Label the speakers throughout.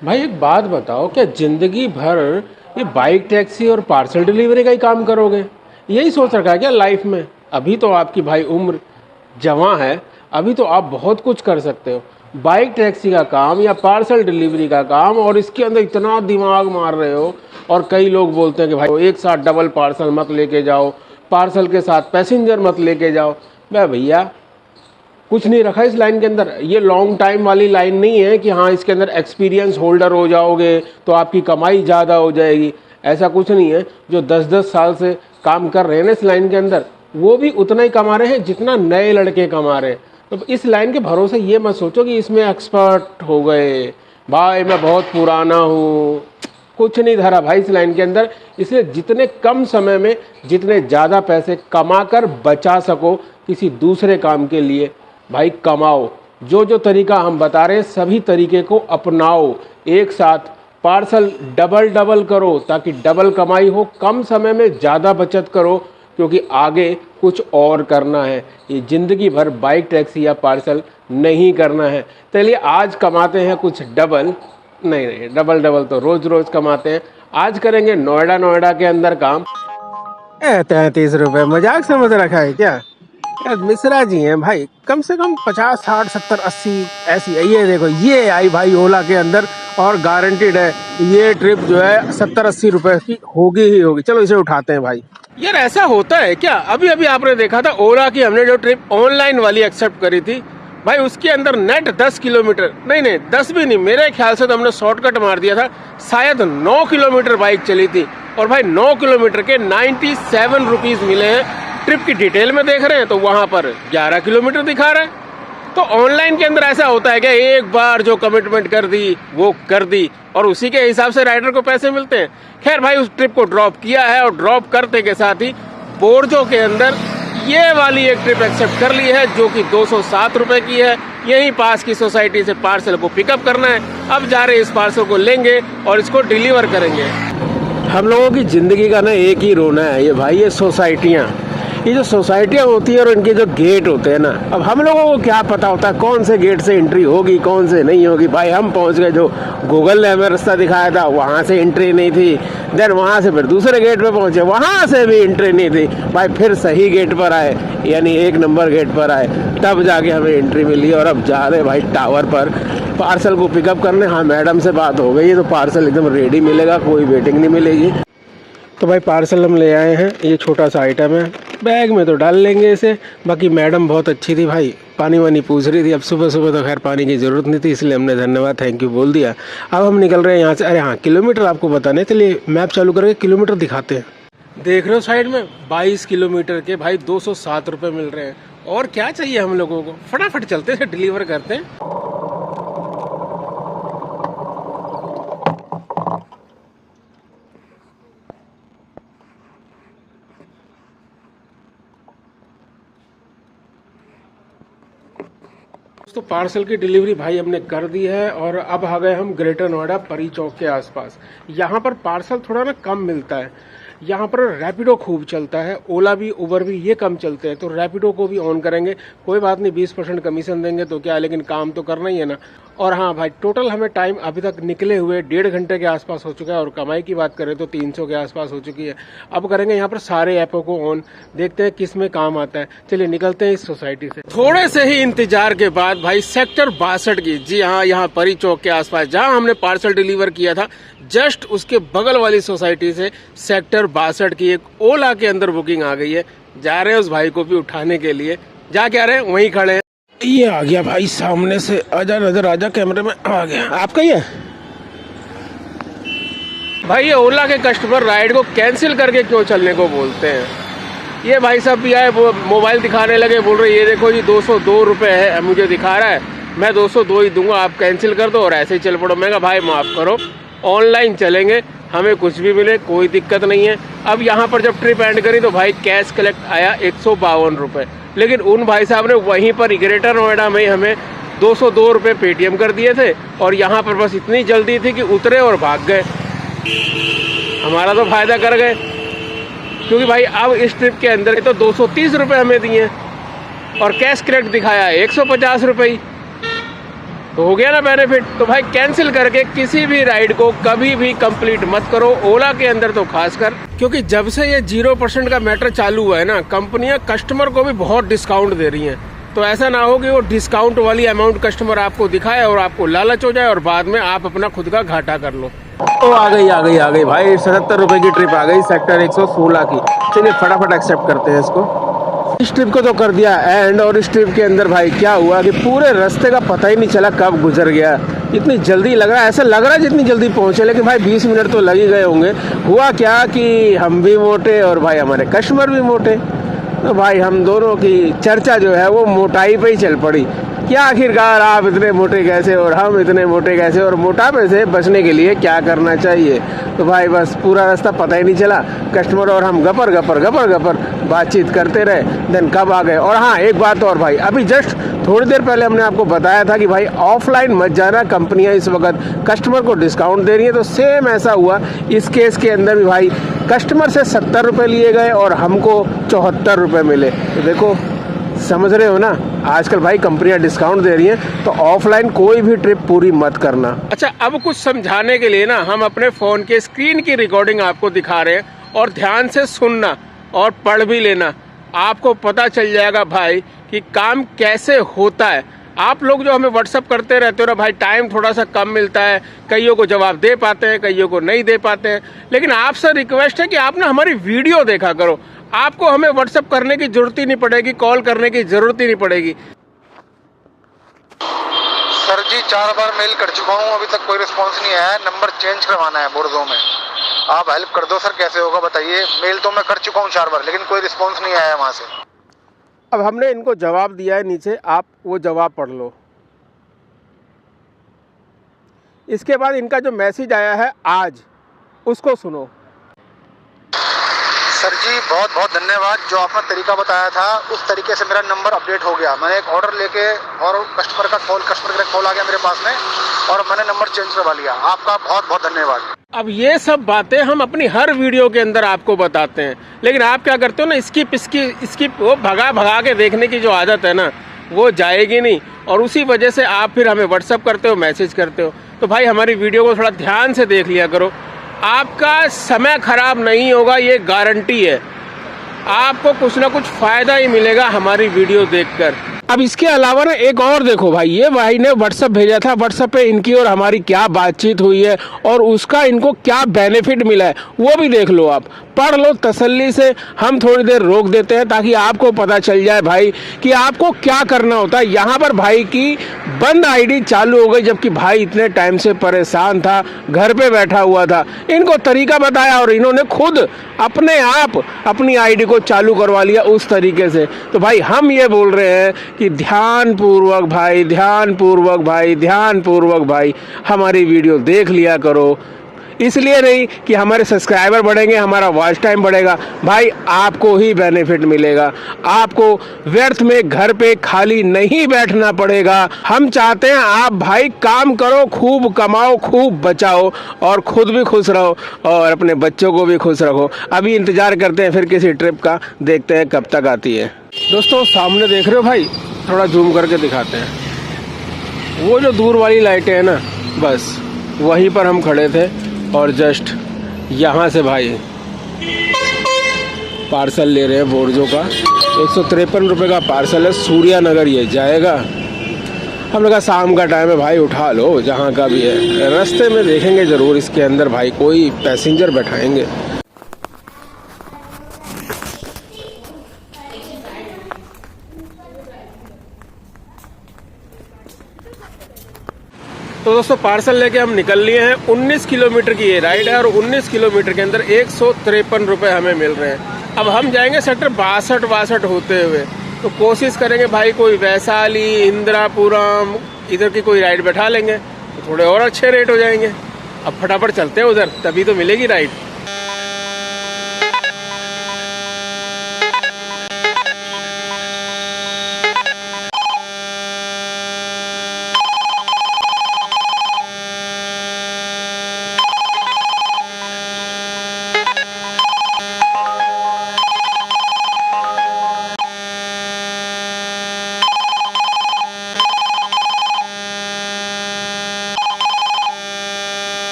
Speaker 1: भाई एक बात बताओ, क्या जिंदगी भर ये बाइक टैक्सी और पार्सल डिलीवरी का ही काम करोगे? यही सोच रखा है क्या लाइफ में? अभी तो आपकी भाई उम्र जवां है, अभी तो आप बहुत कुछ कर सकते हो। बाइक टैक्सी का काम या पार्सल डिलीवरी का काम, और इसके अंदर इतना दिमाग मार रहे हो। और कई लोग बोलते हैं कि भाई एक साथ डबल पार्सल मत लेके जाओ, पार्सल के साथ पैसेंजर मत लेके जाओ। भैया कुछ नहीं रखा इस लाइन के अंदर। ये लॉन्ग टाइम वाली लाइन नहीं है कि हाँ इसके अंदर एक्सपीरियंस होल्डर हो जाओगे तो आपकी कमाई ज़्यादा हो जाएगी। ऐसा कुछ नहीं है। जो 10-10 साल से काम कर रहे हैं ना इस लाइन के अंदर, वो भी उतना ही कमा रहे हैं जितना नए लड़के कमा रहे हैं। तो इस लाइन के भरोसे ये मत सोचो कि इसमें एक्सपर्ट हो गए, भाई मैं बहुत पुराना हूँ। कुछ नहीं धरा भाई इस लाइन के अंदर। इसलिए जितने कम समय में जितने ज़्यादा पैसे कमा कर बचा सको किसी दूसरे काम के लिए, भाई कमाओ। जो जो तरीका हम बता रहे हैं सभी तरीके को अपनाओ। एक साथ पार्सल डबल डबल करो ताकि डबल कमाई हो, कम समय में ज़्यादा बचत करो, क्योंकि आगे कुछ और करना है। ये ज़िंदगी भर बाइक टैक्सी या पार्सल नहीं करना है। चलिए आज कमाते हैं कुछ डबल। नहीं नहीं, डबल डबल तो रोज़ रोज़ कमाते हैं। आज करेंगे नोएडा नोएडा के अंदर काम।
Speaker 2: 33 रुपए मजाक समझ रखा है क्या? यार मिश्रा जी हैं भाई, कम से कम 50, 60, 70, 80 ऐसी। ये देखो ये आई भाई ओला के अंदर, और गारंटीड है ये ट्रिप जो है 70, 80 रुपए की होगी ही होगी। चलो इसे उठाते हैं भाई।
Speaker 1: यार ऐसा होता है क्या? अभी अभी आपने देखा था ओला की हमने जो ट्रिप ऑनलाइन वाली एक्सेप्ट करी थी भाई, उसके अंदर नेट 10 किलोमीटर, नहीं नहीं 10 भी नहीं, मेरे ख्याल से तो हमने शॉर्टकट मार दिया था। शायद 9 किलोमीटर बाइक चली थी, और भाई 9 किलोमीटर के 97 रुपीज मिले हैं। ट्रिप की डिटेल में देख रहे हैं तो वहां पर 11 किलोमीटर दिखा रहा है। तो ऑनलाइन के अंदर ऐसा होता है कि एक बार जो कमिटमेंट कर दी वो कर दी, और उसी के हिसाब से राइडर को पैसे मिलते हैं। खैर भाई उस ट्रिप को ड्रॉप किया है, और ड्रॉप करते के साथ ही बोर्जो के अंदर ये वाली एक ट्रिप एक्सेप्ट कर ली है जो कि 207 रुपए की है। यहीं पास की सोसाइटी से पार्सल को पिकअप करना है। अब जा रहे इस पार्सल को लेंगे और इसको डिलीवर करेंगे। हम लोगों की जिंदगी का ना एक ही रोना है ये भाई, ये सोसाइटियाँ। ये जो सोसाइटियाँ होती है और इनके जो गेट होते हैं ना, अब हम लोगों को क्या पता होता है कौन से गेट से एंट्री होगी कौन से नहीं होगी। भाई हम पहुंच गए, जो गूगल ने हमें रास्ता दिखाया था वहाँ से एंट्री नहीं थी। देन वहाँ से फिर दूसरे गेट पे पहुंचे, वहाँ से भी एंट्री नहीं थी। भाई फिर सही गेट पर आए, यानी 1 नंबर गेट पर आए, तब जाके हमें एंट्री मिली। और अब जा रहे भाई टावर पर पार्सल को पिकअप करने। हाँ मैडम से बात हो गई है तो पार्सल एकदम रेडी मिलेगा, कोई वेटिंग नहीं मिलेगी। तो भाई पार्सल हम ले आए हैं, ये छोटा सा आइटम है, बैग में तो डाल लेंगे इसे। बाकी मैडम बहुत अच्छी थी भाई, पानी वानी पूछ रही थी। अब सुबह सुबह तो खैर पानी की ज़रूरत नहीं थी, इसलिए हमने धन्यवाद थैंक यू बोल दिया। अब हम निकल रहे हैं यहाँ से। अरे हाँ किलोमीटर आपको बताने, चलिए मैप चालू करके किलोमीटर दिखाते हैं। देख रहे हो साइड में 22 किलोमीटर के भाई 207 रुपये मिल रहे हैं। और क्या चाहिए हम लोगों को, फटाफट चलते हैं डिलीवर करते हैं। तो पार्सल की डिलीवरी भाई हमने कर दी है, और अब आ गए हम ग्रेटर नोएडा परी चौक के आसपास। यहाँ पर पार्सल थोड़ा ना कम मिलता है। यहाँ पर रैपिडो खूब चलता है, ओला भी उबर भी ये कम चलते हैं, तो रैपिडो को भी ऑन करेंगे। कोई बात नहीं 20% कमीशन देंगे तो क्या, लेकिन काम तो करना ही है ना। और हाँ भाई टोटल हमें टाइम अभी तक निकले हुए 1.5 घंटे के आसपास हो चुका है, और कमाई की बात करें तो 300 के आसपास हो चुकी है। अब करेंगे यहाँ पर सारे ऐपों को ऑन, देखते हैं किस में काम आता है। चलिए निकलते हैं इस सोसाइटी से। थोड़े से ही इंतजार के बाद भाई सेक्टर 62 की, जी हाँ यहाँ परी चौक के आसपास जहाँ हमने पार्सल डिलीवर किया था, जस्ट उसके बगल वाली सोसाइटी से सेक्टर 62 की एक ओला के अंदर बुकिंग आ गई है। जा रहे हैं उस भाई को भी उठाने के लिए। जा क्या रहे हैं, वहीं खड़े हैं। ये आ गया भाई सामने से, आजा नजर आजा, कैमरे में आ गया। आपका ही है भाई। ये ओला के कस्टमर राइड को कैंसिल करके क्यों चलने को बोलते हैं। ये भाई साहब भी आए, वो मोबाइल दिखाने लगे, बोल रहे ये देखो जी 202 रुपये है, मुझे दिखा रहा है, मैं 202 ही दूंगा, आप कैंसिल कर दो और ऐसे ही चल पड़ो। मैं कहा भाई माफ़ करो, ऑनलाइन चलेंगे, हमें कुछ भी मिले कोई दिक्कत नहीं है। अब यहाँ पर जब ट्रिप एंड करी तो भाई कैश कलेक्ट आया 152 रुपये, लेकिन उन भाई साहब ने वहीं पर ग्रेटर नोएडा में हमें 202 रुपये पेटीएम कर दिए थे, और यहाँ पर बस इतनी जल्दी थी कि उतरे और भाग गए। हमारा तो फायदा कर गए, क्योंकि भाई अब इस ट्रिप के अंदर तो 230 रुपये हमें दिए, और कैश कलेक्ट दिखाया 150 रुपये। तो हो गया ना बेनिफिट। तो भाई कैंसिल करके किसी भी राइड को कभी भी कंप्लीट मत करो, ओला के अंदर तो खासकर, क्योंकि जब से ये 0% का मैटर चालू हुआ है ना, कंपनियां कस्टमर को भी बहुत डिस्काउंट दे रही हैं। तो ऐसा ना हो कि वो डिस्काउंट वाली अमाउंट कस्टमर आपको दिखाए और आपको लालच हो जाए और बाद में आप अपना खुद का घाटा कर लो।
Speaker 2: तो आ गई भाई 77 रुपए की ट्रिप आ गई सेक्टर 116 की। चलिए फटाफट एक्सेप्ट करते हैं इसको। इस ट्रिप को तो कर दिया एंड, और इस ट्रिप के अंदर भाई क्या हुआ कि पूरे रास्ते का पता ही नहीं चला कब गुजर गया। इतनी जल्दी लग रहा है, ऐसा लग रहा है जितनी जल्दी पहुंचे, लेकिन भाई 20 मिनट तो लग ही गए होंगे। हुआ क्या कि हम भी मोटे और भाई हमारे कस्टमर भी मोटे, तो भाई हम दोनों की चर्चा जो है वो मोटाई पे ही चल पड़ी कि आखिरकार आप इतने मोटे कैसे और हम इतने मोटे कैसे, और मोटापे से बचने के लिए क्या करना चाहिए। तो भाई बस पूरा रास्ता पता ही नहीं चला, कस्टमर और हम गपर गपर बातचीत करते रहे। देन कब आ गए। और हाँ एक बात और भाई, अभी जस्ट थोड़ी देर पहले हमने आपको बताया था कि भाई ऑफलाइन मत जाना, कंपनियां इस वक्त कस्टमर को डिस्काउंट दे रही है। तो सेम ऐसा हुआ इस केस के अंदर भी भाई, कस्टमर से 70 रुपये लिए गए और हमको 74 रुपये मिले। तो देखो समझ रहे हो ना, आजकल भाई कंपनियां डिस्काउंट दे रही हैं, तो ऑफलाइन कोई भी ट्रिप पूरी मत करना। अच्छा अब कुछ समझाने के लिए ना हम अपने फ़ोन के स्क्रीन की रिकॉर्डिंग आपको दिखा रहे हैं, और ध्यान से सुनना और पढ़ भी लेना, आपको पता चल जाएगा भाई कि काम कैसे होता है। आप लोग जो हमें व्हाट्सअप करते रहते हो ना भाई, टाइम थोड़ा सा कम मिलता है, कईयों को जवाब दे पाते हैं, कईयों को नहीं दे पाते हैं, लेकिन आपसे रिक्वेस्ट है कि आप ना हमारी वीडियो देखा करो। आपको हमें व्हाट्सअप करने की जरूरत ही नहीं पड़ेगी, कॉल करने की जरूरत ही नहीं पड़ेगी।
Speaker 3: सर जी 4 बार मेल कर चुका हूँ, अभी तक कोई रिस्पांस नहीं आया है। नंबर चेंज करवाना है बोर्डो में, आप हेल्प कर दो सर, कैसे होगा बताइए। मेल तो मैं कर चुका हूँ 4 बार, लेकिन कोई रिस्पांस नहीं आया है वहाँ से।
Speaker 2: अब हमने इनको जवाब दिया है नीचे, आप वो जवाब पढ़ लो। इसके बाद इनका जो मैसेज आया है आज, उसको सुनो।
Speaker 3: सर जी बहुत बहुत धन्यवाद, जो आपने तरीका बताया था उस तरीके से मेरा नंबर अपडेट हो गया। मैंने एक ऑर्डर लेके और कस्टमर का कॉल आ गया मेरे पास में, और मैंने नंबर चेंज करवा लिया। आपका बहुत बहुत धन्यवाद।
Speaker 1: अब ये सब बातें हम अपनी हर वीडियो के अंदर आपको बताते हैं, लेकिन आप क्या करते हो ना, स्किप वो भगा के देखने की जो आदत है ना, वो जाएगी नहीं, और उसी वजह से आप फिर हमें व्हाट्सअप करते हो, मैसेज करते हो। तो भाई हमारी वीडियो को थोड़ा ध्यान से देख लिया करो, आपका समय खराब नहीं होगा, ये गारंटी है। आपको कुछ ना कुछ फायदा ही मिलेगा हमारी वीडियो देखकर। अब इसके अलावा ना एक और देखो भाई, ये भाई ने व्हाट्सअप भेजा था, व्हाट्सअप पे इनकी और हमारी क्या बातचीत हुई है और उसका इनको क्या बेनिफिट मिला है, वो भी देख लो, आप पढ़ लो तसल्ली से। हम थोड़ी देर रोक देते हैं ताकि आपको पता चल जाए भाई कि आपको क्या करना होता है। यहाँ पर भाई की बंद आईडी चालू हो गई, जबकि भाई इतने टाइम से परेशान था, घर पे बैठा हुआ था। इनको तरीका बताया और इन्होंने खुद अपने आप अपनी आईडी को चालू करवा लिया उस तरीके से। तो भाई हम ये बोल रहे हैं कि ध्यानपूर्वक भाई हमारी वीडियो देख लिया करो। इसलिए नहीं कि हमारे सब्सक्राइबर बढ़ेंगे, हमारा वॉच टाइम बढ़ेगा, भाई आपको ही बेनिफिट मिलेगा। आपको व्यर्थ में घर पे खाली नहीं बैठना पड़ेगा। हम चाहते हैं आप भाई काम करो, खूब कमाओ, खूब बचाओ, और खुद भी खुश रहो और अपने बच्चों को भी खुश रखो। अभी इंतजार करते हैं फिर किसी ट्रिप का, देखते हैं कब तक आती है। दोस्तों सामने देख रहे हो भाई, थोड़ा जूम करके दिखाते हैं। वो जो दूर वाली लाइटें हैं ना, बस वहीं पर हम खड़े थे, और जस्ट यहाँ से भाई पार्सल ले रहे हैं बोर्जो का। 153 रुपये का पार्सल है, सूर्या नगर ये जाएगा। हमने कहा शाम का टाइम है भाई, उठा लो जहाँ का भी है। रास्ते में देखेंगे ज़रूर इसके अंदर भाई कोई पैसेंजर बैठाएंगे। तो दोस्तों पार्सल लेके हम निकल लिए हैं। 19 किलोमीटर की ये राइड है, और 19 किलोमीटर के अंदर 153 रुपये हमें मिल रहे हैं। अब हम जाएंगे सेक्टर 62 होते हुए, तो कोशिश करेंगे भाई कोई वैशाली, इंदिरापुरम, इधर की कोई राइड बैठा लेंगे तो थोड़े और अच्छे रेट हो जाएंगे। अब फटाफट चलते हैं उधर, तभी तो मिलेगी राइड।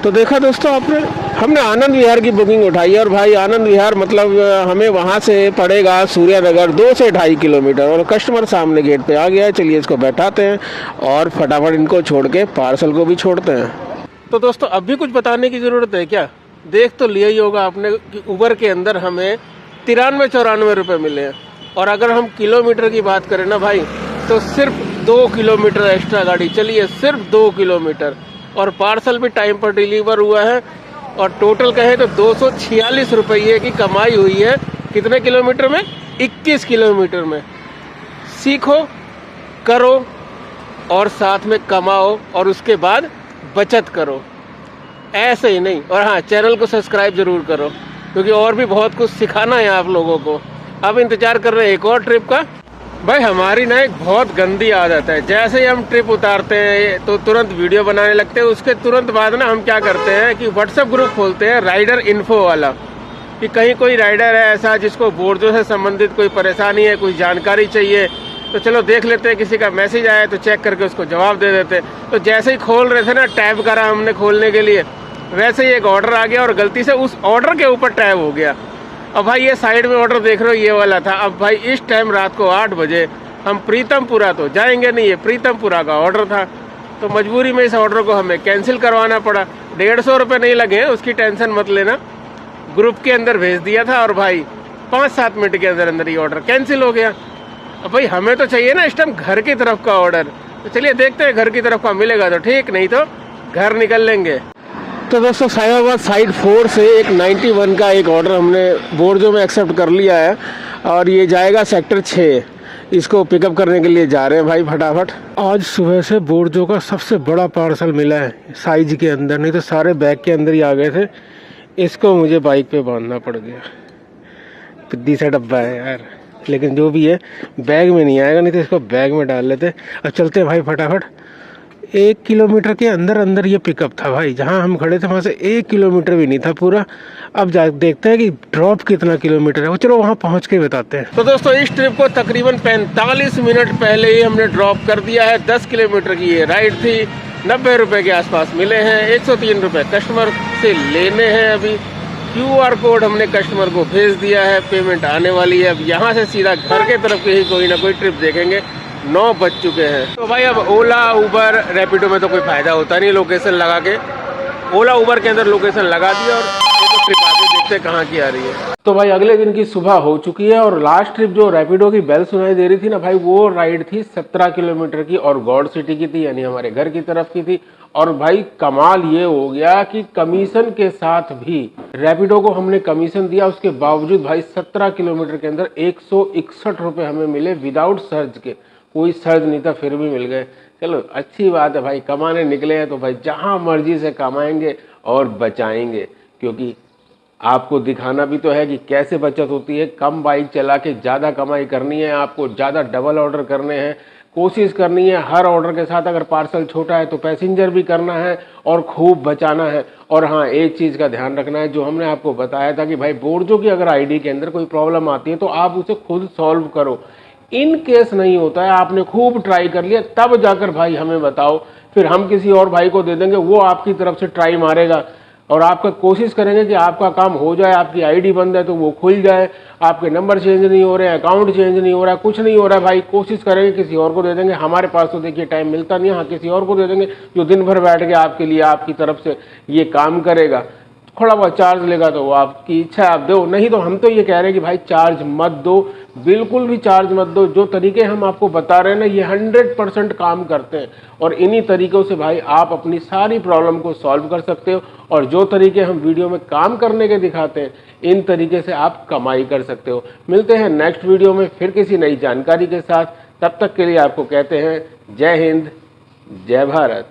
Speaker 1: तो देखा दोस्तों आपने, हमने आनंद विहार की बुकिंग उठाई है और भाई आनंद विहार मतलब हमें वहाँ से पड़ेगा सूर्यनगर 2 से 2.5 किलोमीटर और कस्टमर सामने गेट पे आ गया है। चलिए इसको बैठाते हैं और फटाफट इनको छोड़ के पार्सल को भी छोड़ते हैं। तो दोस्तों अब भी कुछ बताने की ज़रूरत है क्या? देख तो लिया ही होगा आपने कि उबर के अंदर हमें 93-94 रुपये मिले हैं और अगर हम किलोमीटर की बात करें ना भाई तो सिर्फ 2 किलोमीटर एक्स्ट्रा गाड़ी चली है, सिर्फ 2 किलोमीटर, और पार्सल भी टाइम पर डिलीवर हुआ है और टोटल कहे तो 246 रुपये की कमाई हुई है। कितने किलोमीटर में? 21 किलोमीटर में। सीखो, करो और साथ में कमाओ और उसके बाद बचत करो, ऐसे ही नहीं। और हाँ, चैनल को सब्सक्राइब जरूर करो क्योंकि और भी बहुत कुछ सिखाना है आप लोगों को। अब इंतजार कर रहे हैं एक और ट्रिप का। भाई हमारी ना एक बहुत गंदी आदत है, जैसे ही हम ट्रिप उतारते हैं तो तुरंत वीडियो बनाने लगते हैं। उसके तुरंत बाद ना हम क्या करते हैं कि व्हाट्सएप ग्रुप खोलते हैं राइडर इन्फो वाला, कि कहीं कोई राइडर है ऐसा जिसको बोर्डों से संबंधित कोई परेशानी है, कोई जानकारी चाहिए, तो चलो देख लेते हैं। किसी का मैसेज आया तो चेक करके उसको जवाब दे देते। तो जैसे ही खोल रहे थे ना, टैब करा हमने खोलने के लिए, वैसे ही एक ऑर्डर आ गया और गलती से उस ऑर्डर के ऊपर टैब हो गया। अब भाई ये साइड में ऑर्डर देख रहे हो, ये वाला था। अब भाई इस टाइम रात को 8 बजे हम प्रीतमपुरा तो जाएंगे नहीं, ये प्रीतमपुरा का ऑर्डर था, तो मजबूरी में इस ऑर्डर को हमें कैंसिल करवाना पड़ा। 150 रुपये नहीं लगे, उसकी टेंशन मत लेना। ग्रुप के अंदर भेज दिया था और भाई 5-7 मिनट के अंदर अंदर ये ऑर्डर कैंसिल हो गया। अब भाई हमें तो चाहिए ना इस टाइम घर की तरफ का ऑर्डर, तो चलिए देखते हैं घर की तरफ का मिलेगा तो ठीक, नहीं तो घर निकल लेंगे। तो दोस्तों साहिबाबाद साइड 4 से एक 91 का एक ऑर्डर हमने बोर्जो में एक्सेप्ट कर लिया है और ये जाएगा सेक्टर 6। इसको पिकअप करने के लिए जा रहे हैं भाई फटाफट। आज सुबह से बोर्जो का सबसे बड़ा पार्सल मिला है साइज के अंदर, नहीं तो सारे बैग के अंदर ही आ गए थे। इसको मुझे बाइक पे बांधना पड़ गया। पिद्दी सा डब्बा है यार, लेकिन जो भी है बैग में नहीं आएगा, नहीं तो इसको बैग में डाल लेते। अब चलते हैं भाई फटाफट। 1 किलोमीटर के अंदर अंदर ये पिकअप था भाई, जहाँ हम खड़े थे वहाँ से 1 किलोमीटर भी नहीं था पूरा। अब जा देखते हैं कि ड्रॉप कितना किलोमीटर है, वो चलो वहाँ पहुँच के बताते हैं। तो दोस्तों इस ट्रिप को तकरीबन 45 मिनट पहले ही हमने ड्रॉप कर दिया है। 10 किलोमीटर की ये राइड थी, 90 रुपये के आसपास मिले हैं। 103 रुपये कस्टमर से लेने हैं। अभी QR कोड हमने कस्टमर को भेज दिया है, पेमेंट आने वाली है। अब यहाँ से सीधा घर के तरफ की ही कोई ना कोई ट्रिप देखेंगे। 9 बज चुके हैं। तो भाई अब ओला, उबर, रैपिडो में तो कोई फ़ायदा होता नहीं लोकेशन लगा के। ओला उबर के अंदर लोकेशन लगा दिया और ये तो ट्रिप आगे देखते कहाँ की आ रही है। तो भाई अगले दिन की सुबह हो चुकी है और लास्ट ट्रिप जो रैपिडो की बेल सुनाई दे रही थी ना भाई, वो राइड थी 17 किलोमीटर की और गॉड सिटी की थी, यानी हमारे घर की तरफ की थी। और भाई कमाल ये हो गया कि कमीशन के साथ भी रैपिडो को हमने कमीशन दिया, उसके बावजूद भाई 17 किलोमीटर के अंदर 161 रुपये हमें मिले विदाउट सर्ज के। कोई सर्ज नहीं था फिर भी मिल गए। चलो अच्छी बात है भाई, कमाने निकले हैं तो भाई जहां मर्जी से कमाएंगे और बचाएंगे, क्योंकि आपको दिखाना भी तो है कि कैसे बचत होती है। कम बाइक चला के ज़्यादा कमाई करनी है, आपको ज़्यादा डबल ऑर्डर करने हैं, कोशिश करनी है हर ऑर्डर के साथ। अगर पार्सल छोटा है तो पैसेंजर भी करना है और खूब बचाना है। और हाँ, एक चीज़ का ध्यान रखना है, जो हमने आपको बताया था कि भाई बोर्जो की अगर आईडी के अंदर कोई प्रॉब्लम आती है तो आप उसे खुद सॉल्व करो। इन केस नहीं होता है, आपने खूब ट्राई कर लिया तब जाकर भाई हमें बताओ, फिर हम किसी और भाई को दे देंगे, वो आपकी तरफ से ट्राई मारेगा और आपका कोशिश करेंगे कि आपका काम हो जाए। आपकी आईडी बंद है तो वो खुल जाए, आपके नंबर चेंज नहीं हो रहे हैं, अकाउंट चेंज नहीं हो रहा है, कुछ नहीं हो रहा है भाई, कोशिश करेंगे किसी और को दे देंगे। हमारे पास तो देखिए टाइम मिलता नहीं है, हाँ किसी और को दे देंगे जो दिन भर बैठ के आपके लिए आपकी तरफ से ये काम करेगा। थोड़ा बहुत चार्ज लेगा तो वो आपकी इच्छा है, आप दो, नहीं तो हम तो ये कह रहे हैं कि भाई चार्ज मत दो, बिल्कुल भी चार्ज मत दो। जो तरीके हम आपको बता रहे हैं ना, ये 100% काम करते हैं और इन्हीं तरीकों से भाई आप अपनी सारी प्रॉब्लम को सॉल्व कर सकते हो। और जो तरीके हम वीडियो में काम करने के दिखाते हैं, इन तरीके से आप कमाई कर सकते हो। मिलते हैं नेक्स्ट वीडियो में फिर किसी नई जानकारी के साथ, तब तक के लिए आपको कहते हैं जय हिंद, जय भारत।